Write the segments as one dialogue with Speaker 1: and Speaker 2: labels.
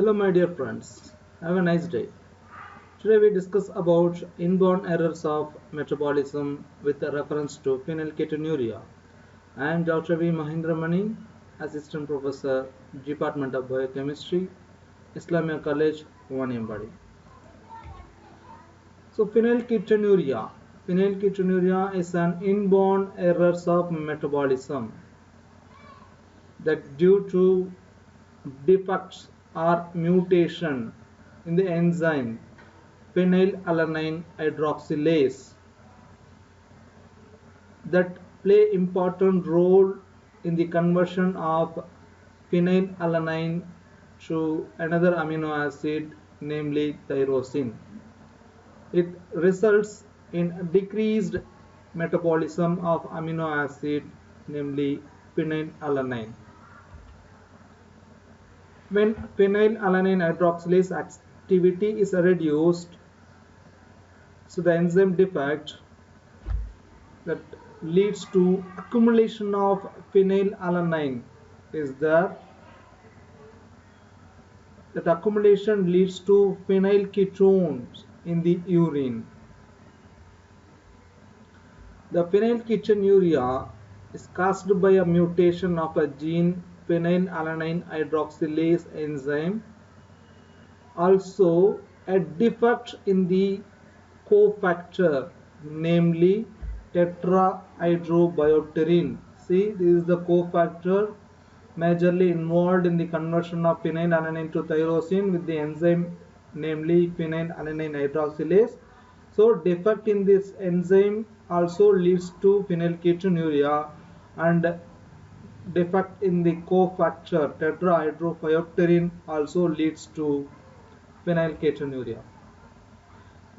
Speaker 1: Hello my dear friends, have a nice day. Today we discuss about inborn errors of metabolism with a reference to phenylketonuria. I am Dr. V. Mahindra Mani, Assistant Professor, Department of Biochemistry, Islamia College, Wanniambadi. So phenylketonuria. Phenylketonuria is an inborn errors of metabolism that due to defects or mutation in the enzyme phenylalanine hydroxylase that play important role in the conversion of phenylalanine to another amino acid, namely tyrosine. It results in decreased metabolism of amino acid, namely phenylalanine. When phenylalanine hydroxylase activity is reduced, so the enzyme defect that leads to accumulation of phenylalanine is there. That accumulation leads to phenylketones in the urine. The phenylketonuria is caused by a mutation of a gene phenylalanine hydroxylase enzyme. Also, a defect in the cofactor, namely tetrahydrobiopterin. See, this is the cofactor majorly involved in the conversion of phenylalanine to tyrosine with the enzyme, namely phenylalanine hydroxylase. So, defect in this enzyme also leads to phenylketonuria, and defect in the cofactor tetrahydrobiopterin also leads to phenylketonuria.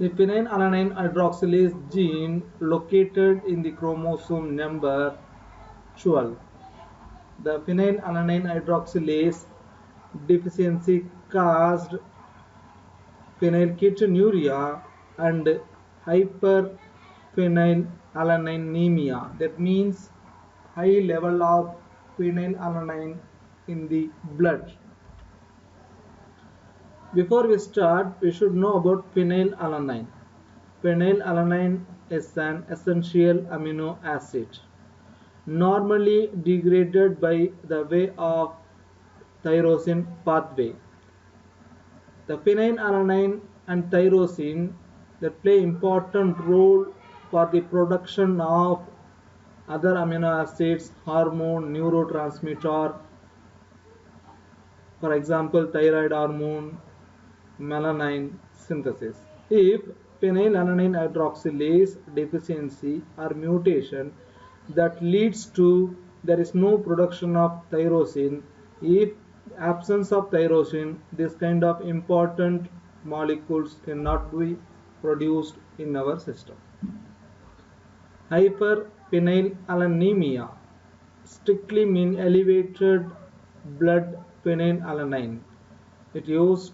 Speaker 1: The phenylalanine hydroxylase gene located in the chromosome number 12. The phenylalanine hydroxylase deficiency caused phenylketonuria and hyperphenylalanemia. That means high level of phenylalanine in the blood. Before we start, we should know about phenylalanine. Phenylalanine is an essential amino acid, normally degraded by the way of tyrosine pathway. The phenylalanine and tyrosine that play important role for the production of other amino acids, hormone, neurotransmitter, for example, thyroid hormone, melanin synthesis. If phenylalanine hydroxylase deficiency or mutation that leads to there is no production of tyrosine, if absence of tyrosine, this kind of important molecules cannot be produced in our system. Hyperphenylalanemia strictly mean elevated blood phenylalanine. It used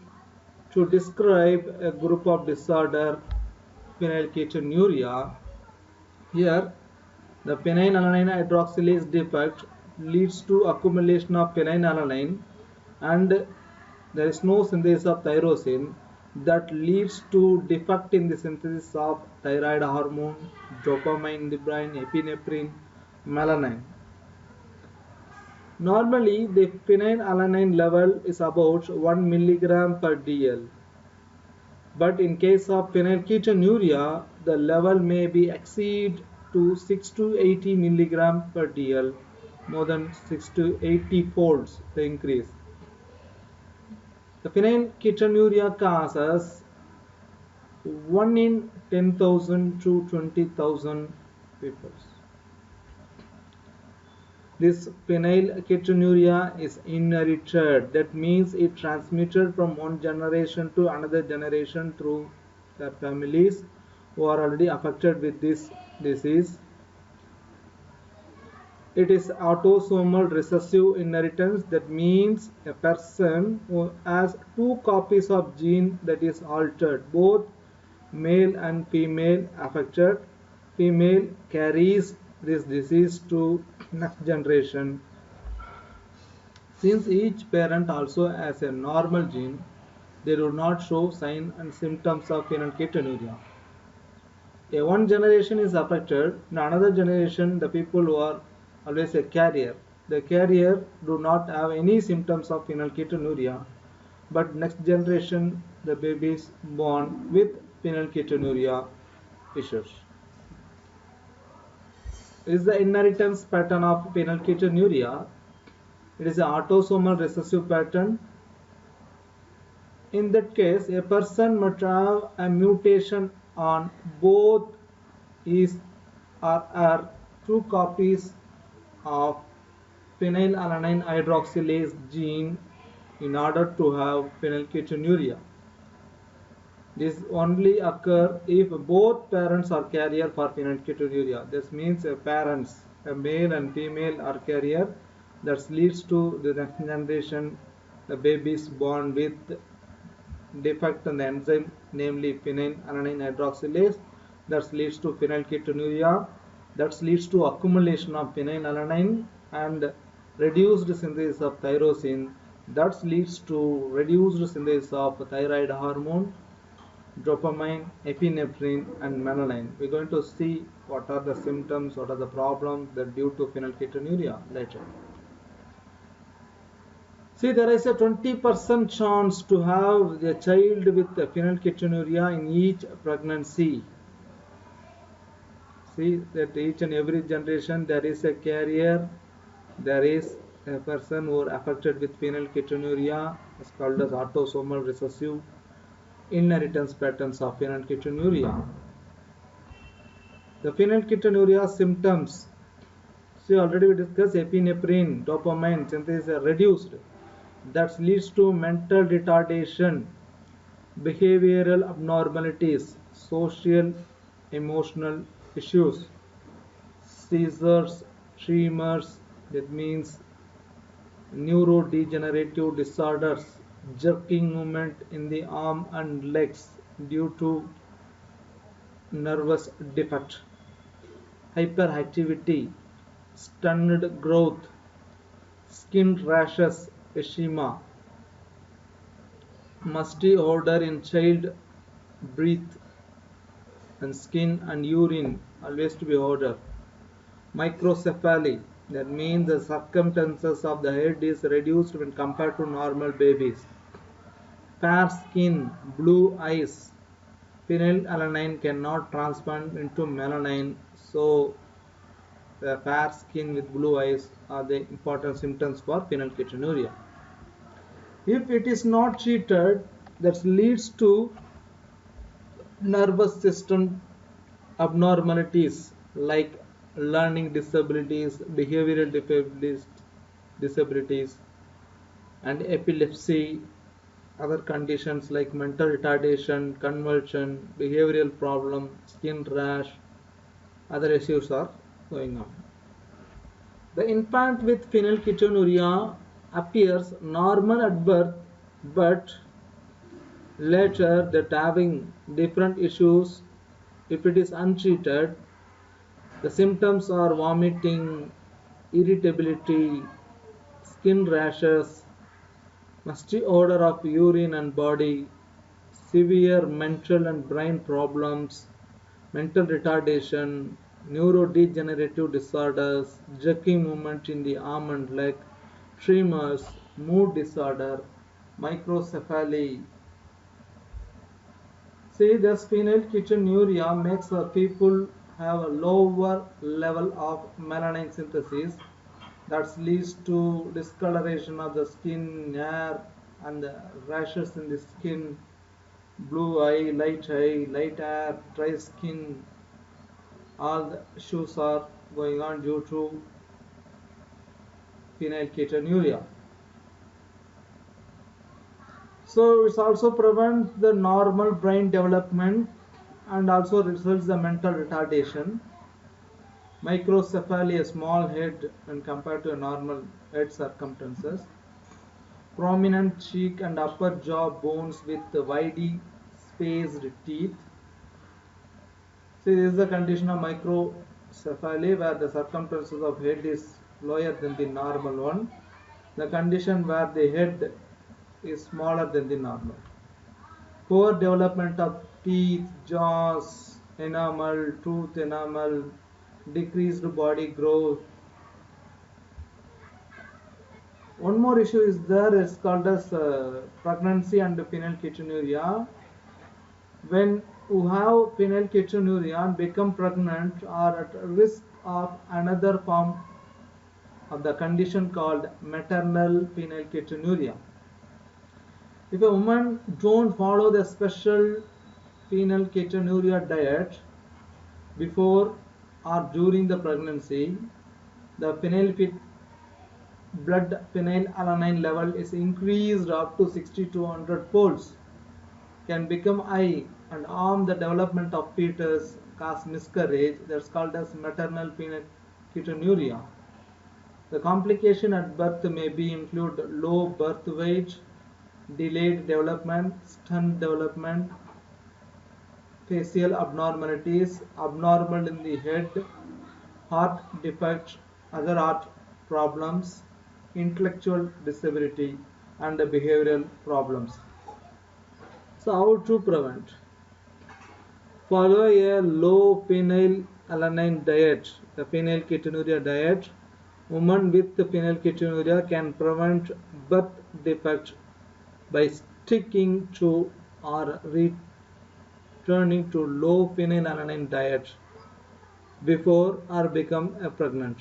Speaker 1: to describe a group of disorder, phenylketonuria. Here, the phenylalanine hydroxylase defect leads to accumulation of phenylalanine, and there is no synthesis of tyrosine that leads to defect in the synthesis of thyroid hormone, dopamine in the brain, epinephrine, melanin. Normally, the phenylalanine level is about 1 milligram per dl. But in case of phenylketonuria, the level may be exceed to 6 to 80 milligram per dl, more than 6 to 80 folds the increase. The phenylketonuria causes 1 in 10,000 to 20,000 people. This phenylketonuria is inherited. That means it transmitted from one generation to another generation through their families who are already affected with this disease. It is autosomal recessive inheritance. That means a person who has two copies of gene that is altered, both male and female affected. Female carries this disease to next generation. Since each parent also has a normal gene, they do not show signs and symptoms of phenylketonuria. One generation is affected, in another generation the people who are always a carrier. The carrier do not have any symptoms of phenylketonuria, but next generation the babies born with phenylketonuria issues. Is the inheritance pattern of phenylketonuria. It is an autosomal recessive pattern. In that case, a person must have a mutation on both his or her two copies of phenylalanine hydroxylase gene in order to have phenylketonuria. This only occur if both parents are carrier for phenylketonuria. This means parents, a male and female, are carrier. That leads to the next generation, the babies born with defect in the enzyme, namely phenylalanine hydroxylase. That leads to phenylketonuria. That leads to accumulation of phenylalanine and reduced synthesis of tyrosine. That leads to reduced synthesis of thyroid hormone, dopamine, epinephrine, and melanin. We're going to see what are the symptoms, what are the problems that due to phenylketonuria later. See, there is a 20% chance to have a child with phenylketonuria in each pregnancy. See that each and every generation there is a carrier, there is a person who are affected with phenylketonuria. It's called as autosomal recessive inheritance patterns of phenylketonuria. The phenylketonuria symptoms. See, already we discussed epinephrine, dopamine synthesis are reduced. That leads to mental retardation, behavioral abnormalities, social, emotional issues, seizures, tremors, that means neurodegenerative disorders, jerking movement in the arm and legs due to nervous defect, hyperactivity, stunted growth, skin rashes, eczema, musty odor in child breath and skin and urine always to be odor. Microcephaly, that means the circumference of the head is reduced when compared to normal babies. Fair skin, blue eyes. Phenylalanine cannot transform into melanin, so the fair skin with blue eyes are the important symptoms for phenylketonuria. If it is not treated, that leads to nervous system abnormalities like learning disabilities, behavioral disabilities, and epilepsy, other conditions like mental retardation, convulsion, behavioral problem, skin rash, other issues are going on. The infant with phenylketonuria appears normal at birth, but later that having different issues if it is untreated. The symptoms are vomiting, irritability, skin rashes, musty odor of urine and body, severe mental and brain problems, mental retardation, neurodegenerative disorders, jerky movement in the arm and leg, tremors, mood disorder, microcephaly. See, this phenylketonuria makes people have a lower level of melanin synthesis that leads to discoloration of the skin, hair, and rashes in the skin, blue eye, light hair, dry skin. All the issues are going on due to phenylketonuria. So it also prevents the normal brain development and also results the mental retardation. Microcephaly, a small head when compared to a normal head circumferences. Prominent cheek and upper jaw bones with widely spaced teeth. See, this is the condition of microcephaly where the circumference of head is lower than the normal one. the condition where the head is smaller than the normal. Poor development of teeth, jaws, enamel, tooth enamel, decreased body growth. One more issue is there, it's called as pregnancy and phenylketonuria. When you have phenylketonuria and become pregnant are at risk of another form of the condition called maternal phenylketonuria. If a woman don't follow the special phenylketonuria diet before or during the pregnancy, the blood phenylalanine level is increased up to 60 to 100 folds, can become high and harm the development of fetus, cause miscarriage. That's called as maternal phenylketonuria. The complication at birth may be include low birth weight, delayed development, stunt development, facial abnormalities, abnormal in the head, heart defect, other heart problems, intellectual disability, and behavioral problems. So how to prevent? Follow a low phenylalanine diet, the phenylketonuria diet. Women with phenylketonuria can prevent birth defect by sticking to or returning to low phenylalanine diet before or become pregnant.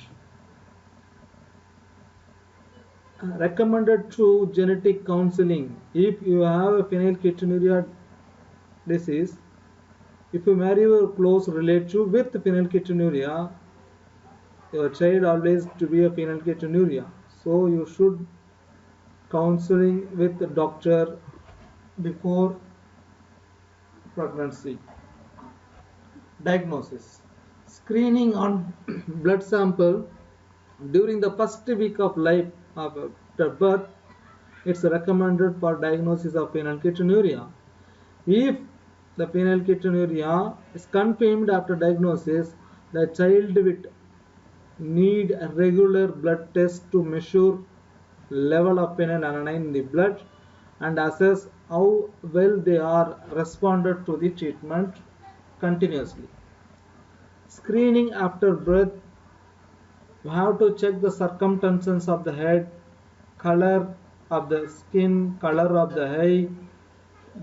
Speaker 1: Recommended to genetic counseling. If you have a phenylketonuria disease, if you marry your close relative with phenylketonuria, your child always to be a phenylketonuria. So you should counseling with the doctor before pregnancy. Diagnosis. Screening on blood sample during the first week of life after birth, it's recommended for diagnosis of phenylketonuria. If the phenylketonuria is confirmed after diagnosis, the child will need a regular blood test to measure level of phenylalanine in the blood and assess how well they are responded to the treatment continuously. Screening after birth, you have to check the circumference of the head, color of the skin, color of the eye,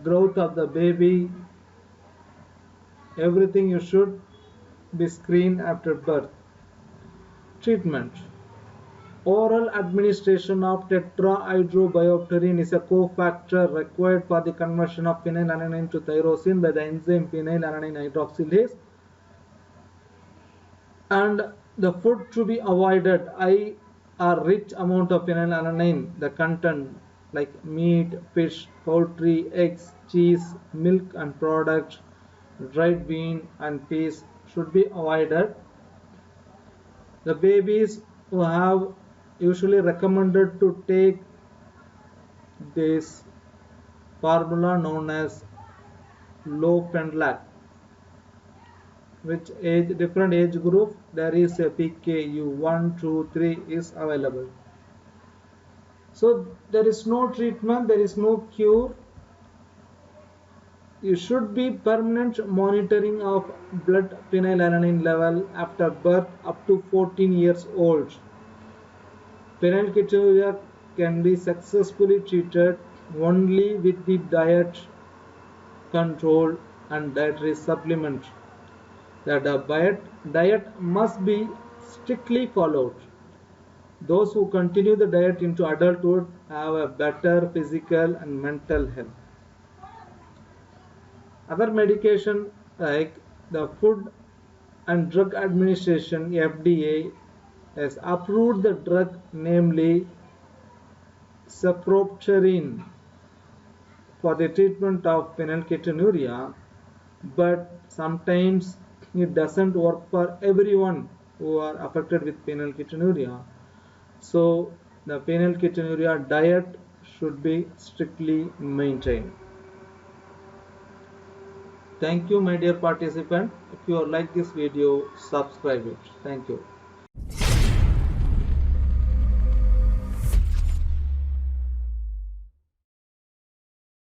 Speaker 1: growth of the baby. Everything you should be screened after birth. Treatment. Oral administration of tetrahydrobiopterin is a cofactor required for the conversion of phenylalanine to tyrosine by the enzyme phenylalanine hydroxylase. And the food to be avoided, high or rich amount of phenylalanine, the content like meat, fish, poultry, eggs, cheese, milk and products, dried bean and peas should be avoided. The babies who have usually recommended to take this formula known as Lofenlac. Which age, different age group, there is a PKU 1, 2, 3 is available. So there is no treatment, there is no cure. You should be permanent monitoring of blood phenylalanine level after birth up to 14 years old. Phenylketonuria can be successfully treated only with the diet control and dietary supplement. The diet must be strictly followed. Those who continue the diet into adulthood have a better physical and mental health. Other medication like the Food and Drug Administration (FDA) has approved the drug, namely cefpoxetine, for the treatment of phenylketonuria, but sometimes it doesn't work for everyone who are affected with phenylketonuria. So the phenylketonuria diet should be strictly maintained. Thank you, my dear participant. If you like this video, subscribe it. Thank you.